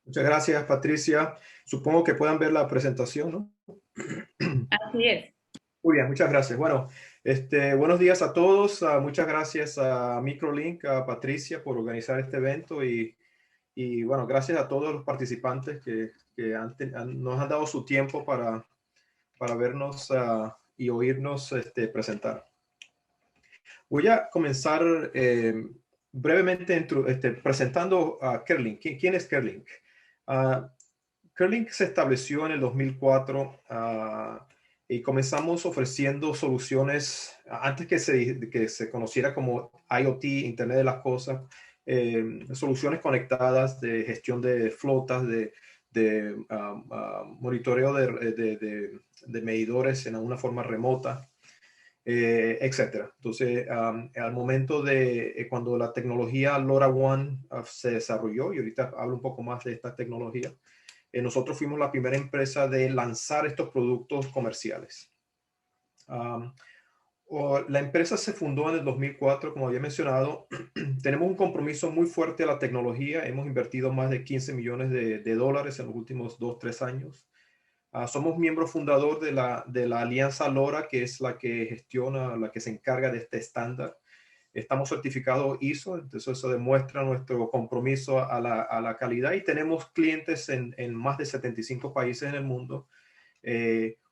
Muchas gracias, Patricia. Supongo que puedan ver la presentación, ¿no? Así es. Muy bien, muchas gracias. Bueno, buenos días a todos. Muchas gracias a Microlink, a Patricia por organizar este evento y bueno, gracias a todos los participantes que nos han dado su tiempo para vernos y oírnos presentar. Voy a comenzar brevemente presentando a Kerlink. ¿Quién es Kerlink? Uh, Kerlink se estableció en el 2004 y comenzamos ofreciendo soluciones antes que se conociera como IoT, Internet de las Cosas, soluciones conectadas de gestión de flotas, de monitoreo de medidores en una forma remota, etcétera. Entonces, al momento de cuando la tecnología LoRaWAN se desarrolló, y ahorita hablo un poco más de esta tecnología, nosotros fuimos la primera empresa de lanzar estos productos comerciales. La empresa se fundó en el 2004, como había mencionado. Tenemos un compromiso muy fuerte a la tecnología. Hemos invertido más de 15 millones de dólares en los últimos 2-3 años. Somos miembro fundador de la Alianza LoRa, que es la que gestiona, la que se encarga de este estándar. Estamos certificados ISO, entonces eso demuestra nuestro compromiso a la calidad y tenemos clientes en más de 75 países en el mundo,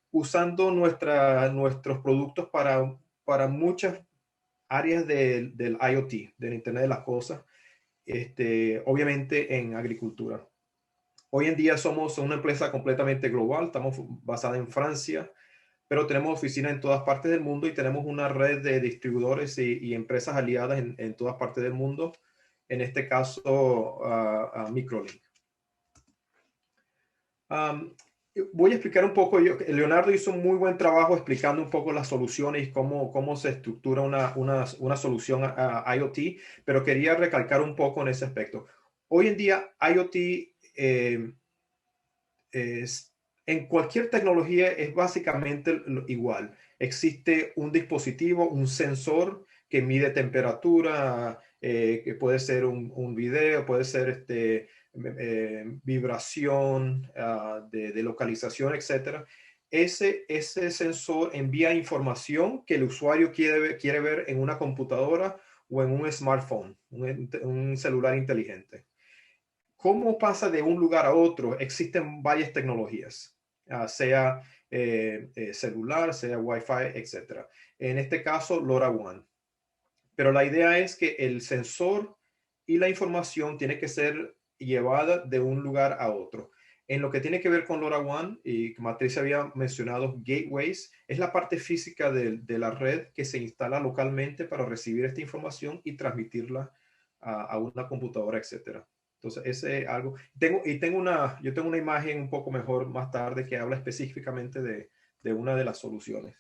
usando nuestros productos para muchas áreas del IoT, del Internet de las Cosas, obviamente en agricultura. Hoy en día somos una empresa completamente global, estamos basada en Francia, pero tenemos oficinas en todas partes del mundo y tenemos una red de distribuidores y empresas aliadas en todas partes del mundo, en este caso Microlink. Um, Voy a explicar un poco. Leonardo hizo un muy buen trabajo explicando un poco las soluciones y cómo se estructura una solución a IoT, pero quería recalcar un poco en ese aspecto. Hoy en día IoT en cualquier tecnología es básicamente igual. Existe un dispositivo, un sensor que mide temperatura, que puede ser un video, puede ser vibración, de localización, etcétera. Ese sensor envía información que el usuario quiere ver en una computadora o en un smartphone, un celular inteligente. ¿Cómo pasa de un lugar a otro? Existen varias tecnologías, sea celular, sea Wi-Fi, etc. En este caso, LoRaWAN. Pero la idea es que el sensor y la información tiene que ser llevada de un lugar a otro. En lo que tiene que ver con LoRaWAN, y como Matriz había mencionado, gateways, es la parte física de la red que se instala localmente para recibir esta información y transmitirla a una computadora, etcétera. Entonces, ese es algo. Yo tengo una imagen un poco mejor más tarde que habla específicamente de una de las soluciones.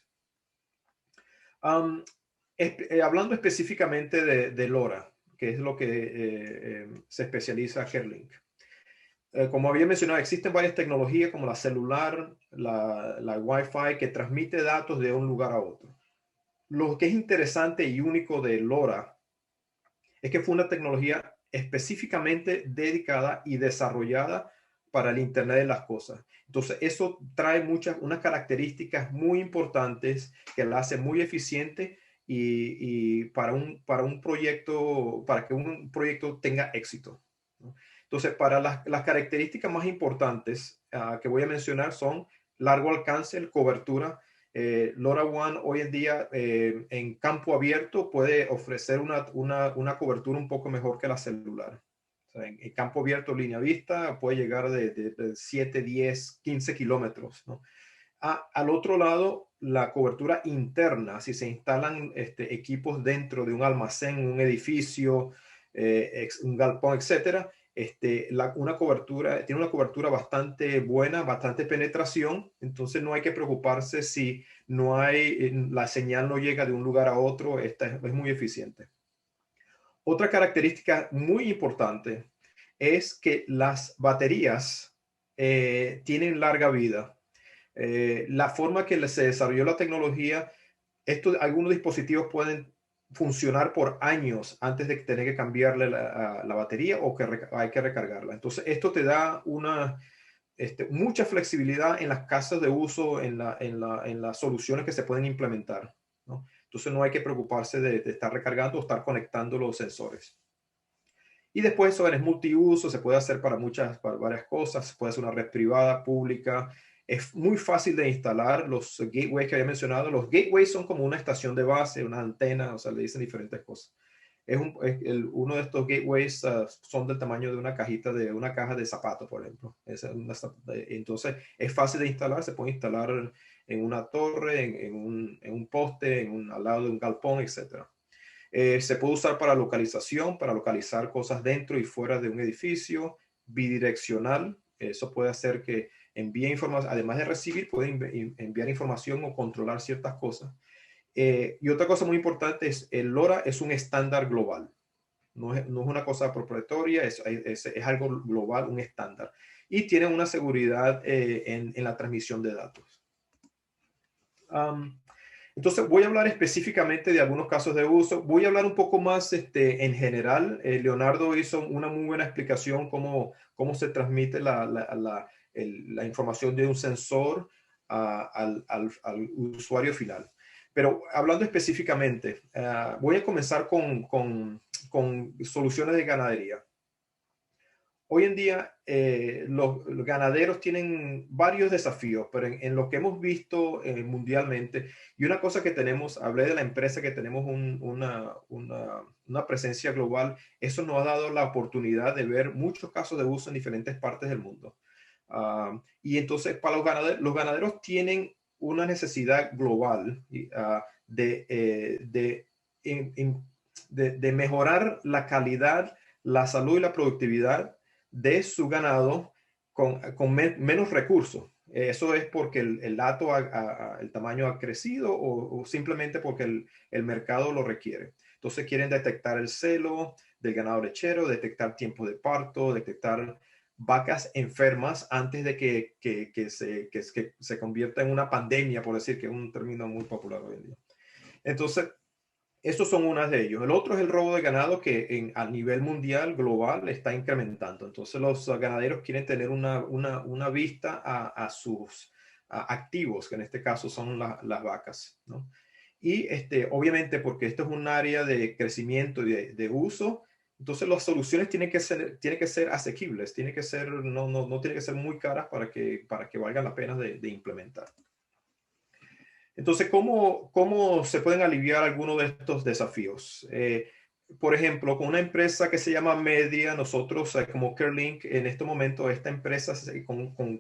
Um, Hablando específicamente de LoRa, que es lo que se especializa Kerlink. Como había mencionado, existen varias tecnologías como la celular, la Wi-Fi, que transmite datos de un lugar a otro. Lo que es interesante y único de LoRa es que fue una tecnología específicamente dedicada y desarrollada para el Internet de las Cosas. Entonces, eso trae unas características muy importantes que la hace muy eficiente y para un proyecto, para que un proyecto tenga éxito, ¿no? Entonces, para las características más importantes que voy a mencionar son largo alcance, cobertura. LoRaWAN hoy en día en campo abierto puede ofrecer una cobertura un poco mejor que la celular. O sea, en campo abierto, línea vista, puede llegar de 7, 10, 15 kilómetros, ¿no? Al otro lado, la cobertura interna, si se instalan equipos dentro de un almacén, un edificio, un galpón, etcétera, tiene una cobertura bastante buena, bastante penetración, entonces no hay que preocuparse si la señal no llega de un lugar a otro. Esta es muy eficiente. Otra característica muy importante es que las baterías tienen larga vida. La forma que se desarrolló la tecnología, algunos dispositivos pueden funcionar por años antes de tener que cambiarle la batería o que hay que recargarla. Entonces, esto te da mucha flexibilidad en las casas de uso, en las soluciones que se pueden implementar, ¿no? Entonces, no hay que preocuparse de estar recargando o estar conectando los sensores. Y después eso es multiuso, se puede hacer para varias cosas, puede ser una red privada, pública. Es muy fácil de instalar los gateways que había mencionado. Los gateways son como una estación de base, una antena, o sea, le dicen diferentes cosas. Uno de estos gateways son del tamaño de una una caja de zapatos, por ejemplo. Entonces es fácil de instalar, se puede instalar en una torre, en un poste, al lado de un galpón, etc. Se puede usar para localización, para localizar cosas dentro y fuera de un edificio, bidireccional. Eso puede hacer que envíe información, además de recibir, puede enviar información o controlar ciertas cosas. Y otra cosa muy importante es el LoRa es un estándar global. No es una cosa proprietaria, es algo global, un estándar. Y tiene una seguridad en la transmisión de datos. Entonces, voy a hablar específicamente de algunos casos de uso. Voy a hablar un poco más en general. Leonardo hizo una muy buena explicación cómo se transmite la información de un sensor al usuario final. Pero hablando específicamente, voy a comenzar con soluciones de ganadería. Hoy en día los ganaderos tienen varios desafíos, pero en lo que hemos visto mundialmente, y una cosa que tenemos, hablé de la empresa que tenemos una presencia global, eso nos ha dado la oportunidad de ver muchos casos de uso en diferentes partes del mundo. Y entonces para los ganaderos tienen una necesidad global de mejorar la calidad, la salud y la productividad de su ganado con menos recursos. Eso es porque el tamaño ha crecido o simplemente porque el mercado lo requiere. Entonces quieren detectar el celo del ganado lechero, detectar tiempo de parto, detectar vacas enfermas antes de que se convierta en una pandemia, por decir que es un término muy popular hoy en día. Entonces, estos son unas de ellos. El otro es el robo de ganado que a nivel mundial, global, está incrementando. Entonces los ganaderos quieren tener una vista a sus activos, que en este caso son las vacas, ¿no? Y obviamente porque esto es un área de crecimiento y de uso, entonces las soluciones tienen que ser asequibles, no tienen que ser muy caras para que valgan la pena de implementar. Entonces, ¿cómo se pueden aliviar algunos de estos desafíos? Por ejemplo, con una empresa que se llama Media, nosotros como CareLink, en este momento, esta empresa,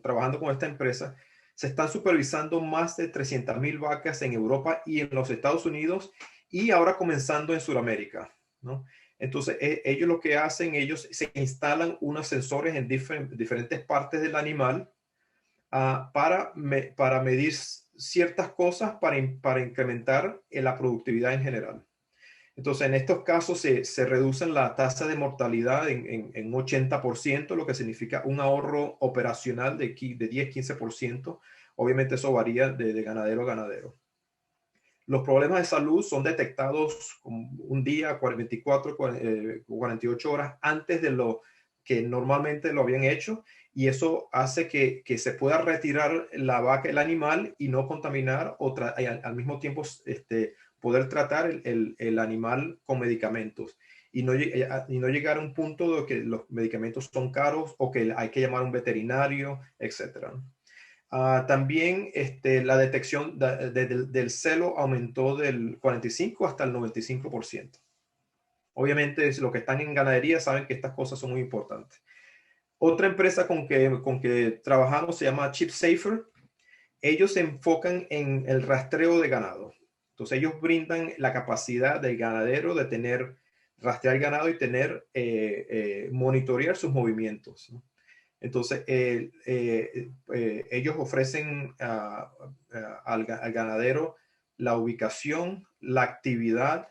trabajando con esta empresa, se están supervisando más de 300,000 vacas en Europa y en los Estados Unidos y ahora comenzando en Sudamérica, ¿no? Entonces, ellos lo que hacen, ellos se instalan unos sensores en diferentes partes del animal para medir ciertas cosas para incrementar la productividad en general. Entonces, en estos casos se reducen la tasa de mortalidad en 80%, lo que significa un ahorro operacional de 10-15%. Obviamente eso varía de ganadero a ganadero. Los problemas de salud son detectados un día, 24, 48 horas antes de lo que normalmente lo habían hecho, y eso hace que se pueda retirar la vaca, el animal, y no contaminar y al mismo tiempo poder tratar el animal con medicamentos y no llegar a un punto de que los medicamentos son caros o que hay que llamar a un veterinario, etcétera. También la detección del celo aumentó del 45 hasta el 95%. Obviamente, los que están en ganadería saben que estas cosas son muy importantes. Otra empresa con que trabajamos se llama ChipSafer. Ellos se enfocan en el rastreo de ganado. Entonces, ellos brindan la capacidad del ganadero de rastrear ganado y monitorear sus movimientos, ¿no? Entonces, ellos ofrecen al ganadero la ubicación, la actividad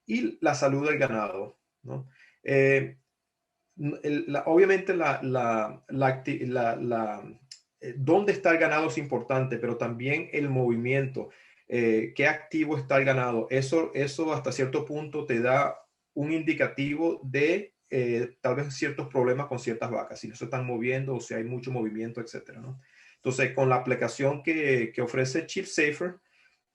y la salud del ganado, ¿no? Obviamente, dónde está el ganado es importante, pero también el movimiento. qué activo está el ganado. Eso hasta cierto punto te da un indicativo de tal vez ciertos problemas con ciertas vacas, si no se están moviendo o si hay mucho movimiento, etcétera, ¿no? Entonces, con la aplicación que ofrece ChipSafer,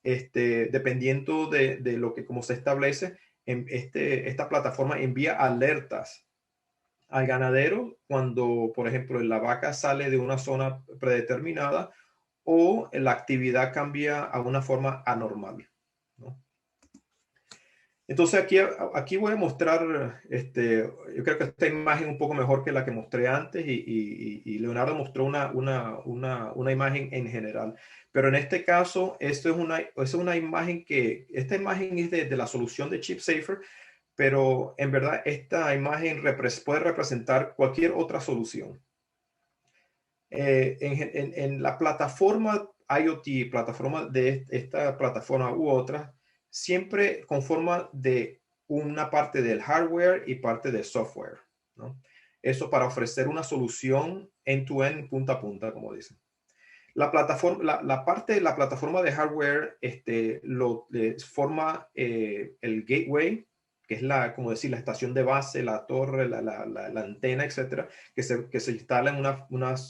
dependiendo de lo que como se establece, esta plataforma envía alertas al ganadero cuando, por ejemplo, la vaca sale de una zona predeterminada o la actividad cambia a una forma anormal, ¿no? Entonces aquí voy a mostrar, yo creo que esta imagen un poco mejor que la que mostré antes y Leonardo mostró una imagen en general. Pero en este caso, esto es una imagen esta imagen es de la solución de ChipSafer, pero en verdad esta imagen puede representar cualquier otra solución. En la plataforma IoT, plataforma de esta plataforma u otra, siempre conforma de una parte del hardware y parte del software, ¿no? Eso para ofrecer una solución end-to-end, punta a punta, como dicen. La parte de la plataforma de hardware forma el gateway, que es como decir, la estación de base, la torre, la antena, etcétera, que se instala en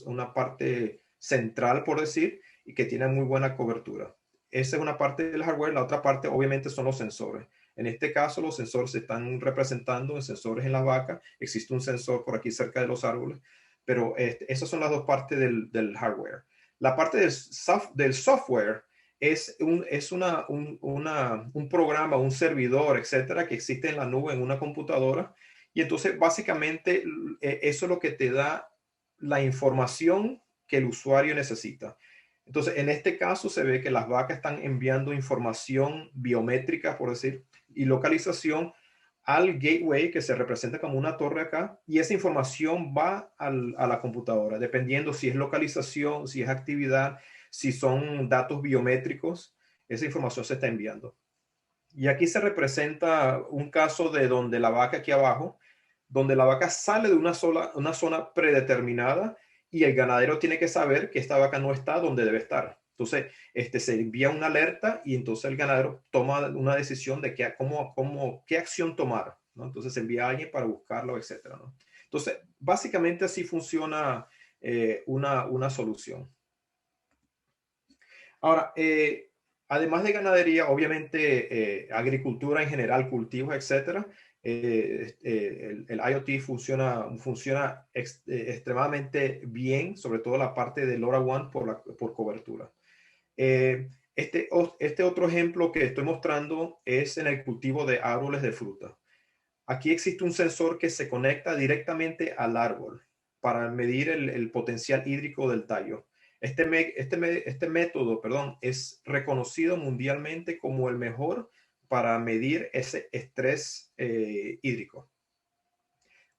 una parte central, por decir, y que tiene muy buena cobertura. Esa es una parte del hardware. La otra parte, obviamente, son los sensores. En este caso, los sensores se están representando en sensores en las vacas. Existe un sensor por aquí cerca de los árboles, pero esas son las dos partes del hardware. La parte del software es un programa, un servidor, etcétera, que existe en la nube, en una computadora. Y entonces, básicamente, eso es lo que te da la información que el usuario necesita. Entonces, en este caso se ve que las vacas están enviando información biométrica, por decir, y localización al gateway, que se representa como una torre acá, y esa información va a la computadora, dependiendo si es localización, si es actividad, si son datos biométricos, esa información se está enviando. Y aquí se representa un caso de donde la vaca aquí abajo, donde la vaca sale de una zona predeterminada y el ganadero tiene que saber que esta vaca no está donde debe estar. Entonces, se envía una alerta y entonces el ganadero toma una decisión de qué acción tomar, ¿no? Entonces se envía a alguien para buscarlo, etcétera, ¿no? Entonces, básicamente así funciona una solución. Ahora, además de ganadería, obviamente agricultura en general, cultivos, etcétera, el IoT funciona extremadamente bien, sobre todo la parte de LoRaWAN por cobertura. Este otro ejemplo que estoy mostrando es en el cultivo de árboles de fruta. Aquí existe un sensor que se conecta directamente al árbol para medir el potencial hídrico del tallo. Este método, perdón, es reconocido mundialmente como el mejor para medir ese estrés hídrico.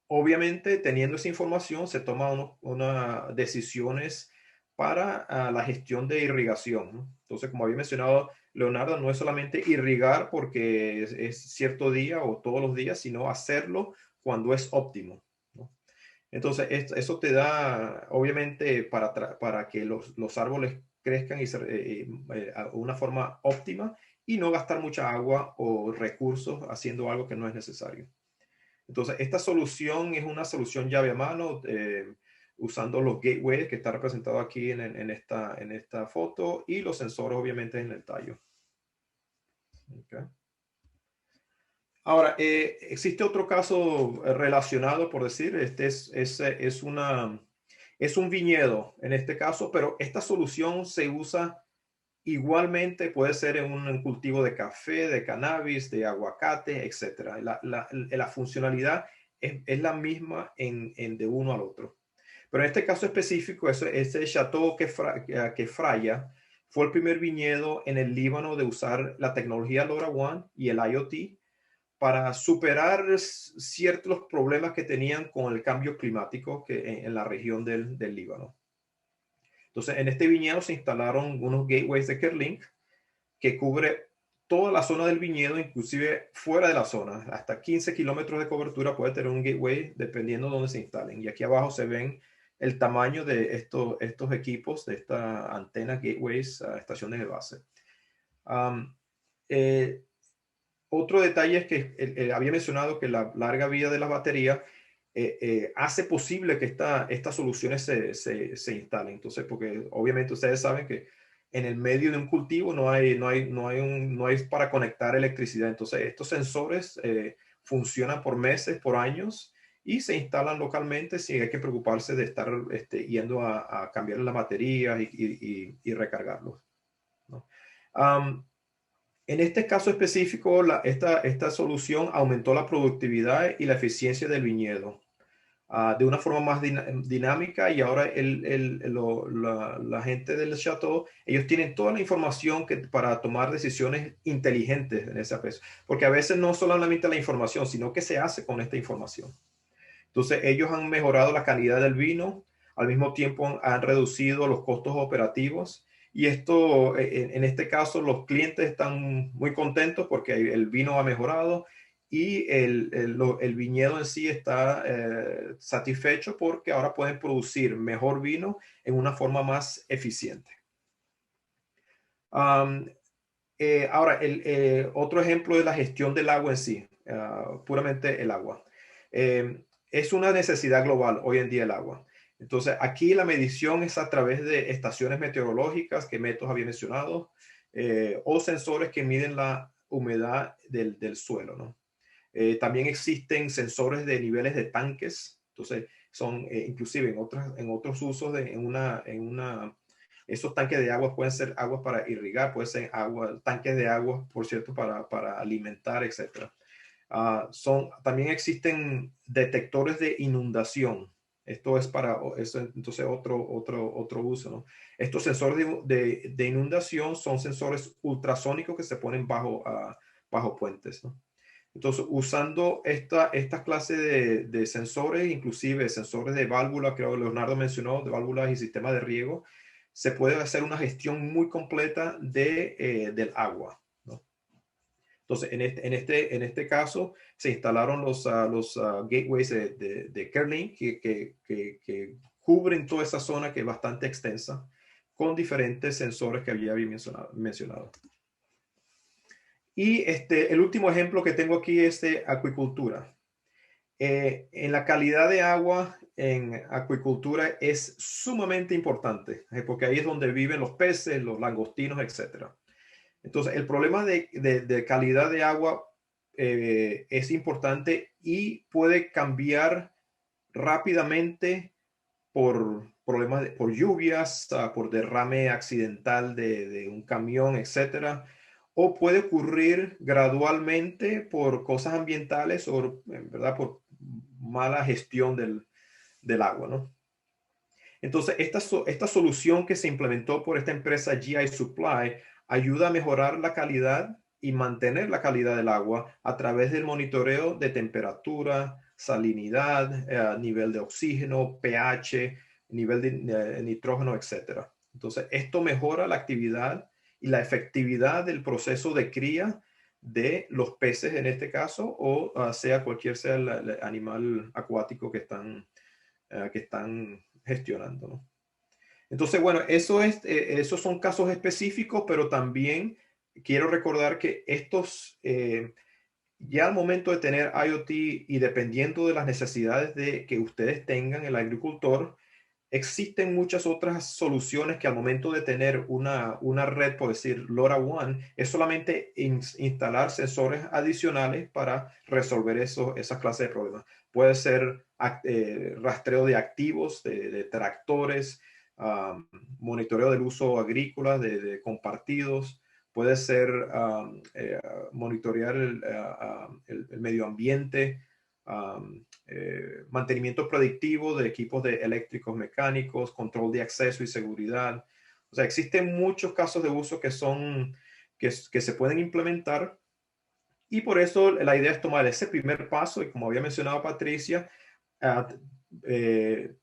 Obviamente, teniendo esa información, se toman unas decisiones para la gestión de irrigación, ¿no? Entonces, como había mencionado Leonardo, no es solamente irrigar porque es cierto día o todos los días, sino hacerlo cuando es óptimo, ¿no? Entonces, eso te da, obviamente, para que los árboles crezcan a una forma óptima y no gastar mucha agua o recursos haciendo algo que no es necesario. Entonces, esta solución es una solución llave a mano usando los gateways que está representado aquí en esta foto y los sensores obviamente en el tallo. Okay. Ahora, existe otro caso relacionado, por decir, es un viñedo en este caso, pero esta solución se usa igualmente, puede ser en un cultivo de café, de cannabis, de aguacate, etc. La funcionalidad es la misma de uno al otro. Pero en este caso específico, ese Chateau Kefraya fue el primer viñedo en el Líbano de usar la tecnología LoRaWAN y el IoT para superar ciertos problemas que tenían con el cambio climático en la región del Líbano. Entonces, en este viñedo se instalaron unos gateways de Kerlink que cubre toda la zona del viñedo, inclusive fuera de la zona. Hasta 15 kilómetros de cobertura puede tener un gateway dependiendo de dónde se instalen. Y aquí abajo se ven el tamaño de estos equipos, de estas antenas, gateways, estaciones de base. Am, eh, Otro detalle es que había mencionado que la larga vida de las baterías hace posible que estas soluciones se instalen. Entonces, porque obviamente ustedes saben que en el medio de un cultivo no hay para conectar electricidad. Entonces, estos sensores funcionan por meses, por años y se instalan localmente sin hay que preocuparse de estar yendo a cambiar las baterías y recargarlos, ¿no? En este caso específico, esta solución aumentó la productividad y la eficiencia del viñedo de una forma más dinámica, y ahora la gente del Chateau, ellos tienen toda la información para tomar decisiones inteligentes en ese aspecto, porque a veces no solamente la información, sino qué se hace con esta información. Entonces, ellos han mejorado la calidad del vino, al mismo tiempo han reducido los costos operativos. Y esto, en este caso, los clientes están muy contentos porque el vino ha mejorado y el viñedo en sí está satisfecho porque ahora pueden producir mejor vino en una forma más eficiente. Um, Ahora, otro ejemplo es la gestión del agua en sí, puramente el agua. Es una necesidad global hoy en día el agua. Entonces, aquí la medición es a través de estaciones meteorológicas que Metos había mencionado, o sensores que miden la humedad del suelo, ¿no? También existen sensores de niveles de tanques. Entonces, son inclusive en otros usos esos tanques de agua pueden ser aguas para irrigar, pueden ser tanques de agua, por cierto, para alimentar, etc. También existen detectores de inundación. Esto es para eso, entonces otro uso, ¿no? Estos sensores de inundación son sensores ultrasónicos que se ponen bajo puentes, ¿no? Entonces, usando esta clase de sensores, inclusive sensores de válvulas, creo que Leonardo mencionó, de válvulas y sistemas de riego, se puede hacer una gestión muy completa del agua, ¿no? Entonces, en este caso, se instalaron los gateways de Kerlink que cubren toda esa zona que es bastante extensa con diferentes sensores que había mencionado. Y el último ejemplo que tengo aquí es de acuicultura. En la calidad de agua en acuicultura es sumamente importante, porque ahí es donde viven los peces, los langostinos, etc. Entonces, el problema de calidad de agua es importante y puede cambiar rápidamente por problemas, por lluvias, por derrame accidental de un camión, etcétera. O puede ocurrir gradualmente por cosas ambientales o, en verdad, por mala gestión del agua, ¿no? Entonces, esta solución que se implementó por esta empresa GI Supply ayuda a mejorar la calidad y mantener la calidad del agua a través del monitoreo de temperatura, salinidad, nivel de oxígeno, pH, nivel de nitrógeno, etc. Entonces, esto mejora la actividad y la efectividad del proceso de cría de los peces en este caso, o sea cualquier sea el animal acuático que están gestionando, ¿no? Entonces, bueno, esos son casos específicos, pero también quiero recordar que ya al momento de tener IoT y dependiendo de las necesidades que ustedes tengan, el agricultor, existen muchas otras soluciones que al momento de tener una red, por decir LoRaWAN, es solamente instalar sensores adicionales para resolver esas clases de problemas. Puede ser rastreo de activos, de tractores, monitoreo del uso agrícola, de compartidos. Puede ser monitorear el medio ambiente, mantenimiento predictivo de equipos de eléctricos mecánicos, control de acceso y seguridad. O sea, existen muchos casos de uso que se pueden implementar, y por eso la idea es tomar ese primer paso y, como había mencionado Patricia, uh, eh,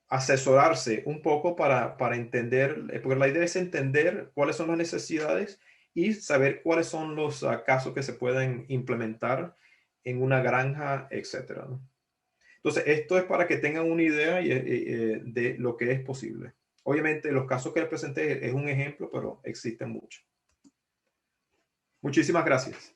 asesorarse un poco para entender, porque la idea es entender cuáles son las necesidades y saber cuáles son los casos que se pueden implementar en una granja, etcétera, ¿no? Entonces, esto es para que tengan una idea de lo que es posible. Obviamente, los casos que les presenté es un ejemplo, pero existen muchos. Muchísimas gracias.